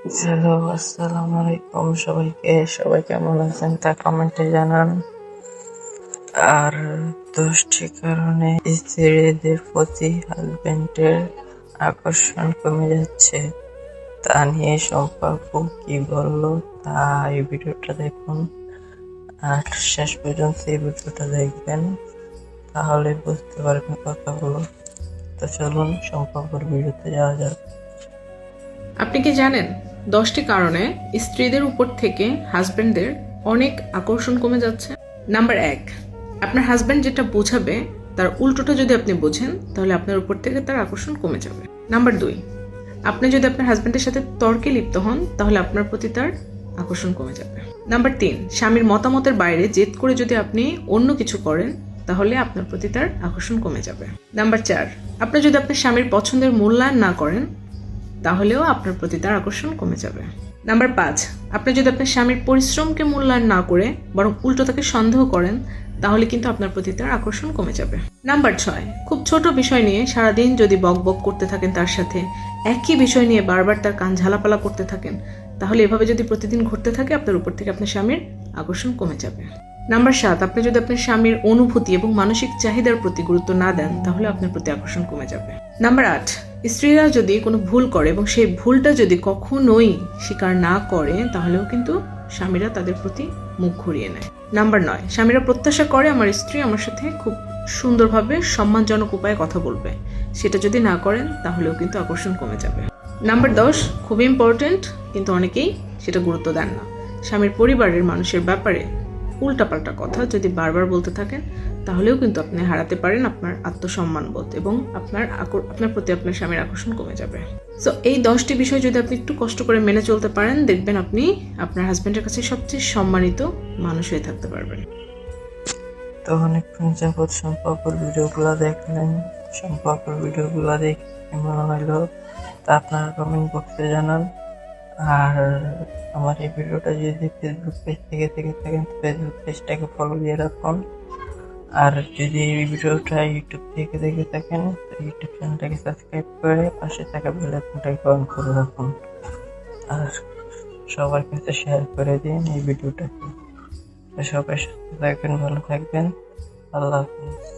Hello, আসসালামু আলাইকুম সবাইকে। সবাই কেমন আছেন তা কমেন্টে জানান। আর 10টি কারণে স্ত্রীদের প্রতি হাজবেন্ডের আকর্ষণ কমে যাচ্ছে, তা নিয়ে সম্পর্ক কি বললো তা এই ভিডিওটা দেখুন। আর শেষ পর্যন্ত এই ভিডিওটা দেখবেন, তাহলে বুঝতে পারবেন কথাগুলো। তো চলুন সম্পর্কের ভিডিওতে যাওয়া যাক। আপনি কি জানেন 10টি কারণে স্ত্রীদের উপর থেকে হাজবেন্ডদের অনেক আকর্ষণ কমে যাচ্ছে? নাম্বার 1, আপনার হাজবেন্ড যেটা বোঝাবে তার উল্টোটা যদি আপনি বোঝেন তাহলে আপনার উপর থেকে তার আকর্ষণ কমে যাবে। নাম্বার 2, আপনি যদি আপনার হাজবেন্ডের সাথে তর্কে লিপ্ত হন তাহলে আপনার প্রতি তার আকর্ষণ কমে যাবে। নাম্বার 3, স্বামীর মতামতের বাইরে জেদ করে যদি আপনি অন্য কিছু করেন তাহলে আপনার প্রতি তার আকর্ষণ কমে যাবে। নাম্বার 4, আপনি যদি আপনার স্বামীর পছন্দের মূল্যায়ন না করেন তাহলেও আপনার প্রতি তার আকর্ষণ কমে যাবে। নাম্বার 5, আপনি যদি আপনার স্বামীর পরিশ্রমকে মূল্যায়ন না করে বরং উল্টো তাকে সন্দেহ করেন তাহলে কিন্তু আপনার প্রতি তার আকর্ষণ কমে যাবে। নাম্বার 6, খুব ছোট বিষয় নিয়ে সারাদিন যদি বক বক করতে থাকেন তার সাথে, একই বিষয় নিয়ে বারবার তার কান ঝালাপালা করতে থাকেন, তাহলে এভাবে যদি প্রতিদিন ঘটতে থাকে আপনার উপর থেকে আপনার স্বামীর আকর্ষণ কমে যাবে। নাম্বার 7, আপনি যদি আপনার স্বামীর অনুভূতি এবং মানসিক চাহিদার প্রতি গুরুত্ব না দেন তাহলে আপনার প্রতি আকর্ষণ কমে যাবে। নাম্বার 8, স্ত্রীরা যদি কোনো ভুল করে এবং সেই ভুলটা যদি কখনোই স্বীকার না করে তাহলেও কিন্তু স্বামীরা তাদের প্রতি মুখ ঘুরিয়ে নেয়। নাম্বার 9, স্বামীরা প্রত্যাশা করে আমার স্ত্রী আমার সাথে খুব সুন্দরভাবে সম্মানজনক উপায়ে কথা বলবে, সেটা যদি না করেন তাহলেও কিন্তু আকর্ষণ কমে যাবে। নাম্বার 10, খুব ইম্পর্টেন্ট কিন্তু অনেকেই সেটা গুরুত্ব দেন না, স্বামীর পরিবারের মানুষের ব্যাপারে উল্টাপাল্টা কথা যদি বারবার বলতে থাকেন তাহলেও কিন্তু আপনি হারাতে পারেন আপনার আত্মসম্মানবোধ এবং আপনার প্রতি আপনার স্বামীর আকর্ষণ কমে যাবে। সো এই 10টি বিষয় যদি আপনি একটু কষ্ট করে মেনে চলতে পারেন দেখবেন আপনি আপনার হাজবেন্ডের কাছে সবচেয়ে সম্মানিত মানুষ হয়ে থাকতে পারবেন। তো অনেকক্ষণ যাবৎ সম্পর্কের ভিডিওগুলো দেখলেন, সম্পর্কের ভিডিওগুলো দেখে কেমন হলো তা আপনারা কমেন্ট বক্সে জানান। আর আমার এই ভিডিওটা যদি ফেসবুক পেজ থেকে থাকেন ফেসবুক পেজটাকে ফলো দিয়ে রাখুন। আর যদি এই ভিডিওটা ইউটিউব থেকে দেখে থাকেন তো ইউটিউব চ্যানেলটাকে সাবস্ক্রাইব করে পাশে থাকা বেল আইকনটাকে অন করে রাখুন। আর সবার কাছে শেয়ার করে দিন এই ভিডিওটাকে। সবাই সুস্থ থাকবেন, ভালো থাকবেন। আল্লাহ হাফিজ।